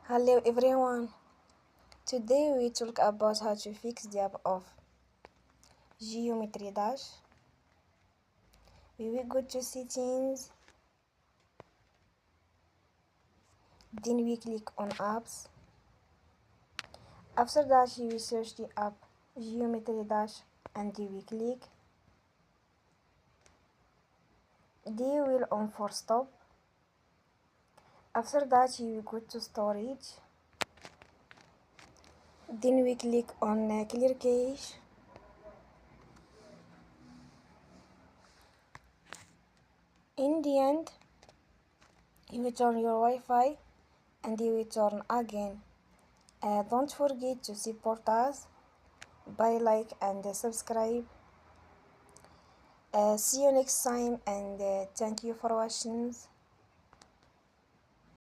Hello everyone. Today we talk about how to fix the app of Geometry Dash. We will go to settings, then we click on apps. After that we search the app Geometry Dash and we click. They will on for stop. After that you will go to storage. Then we click on clear cache. In the end, you will turn your Wi-Fi and you will turn again. Don't forget to support us by like and subscribe. See you next time and thank you for watching.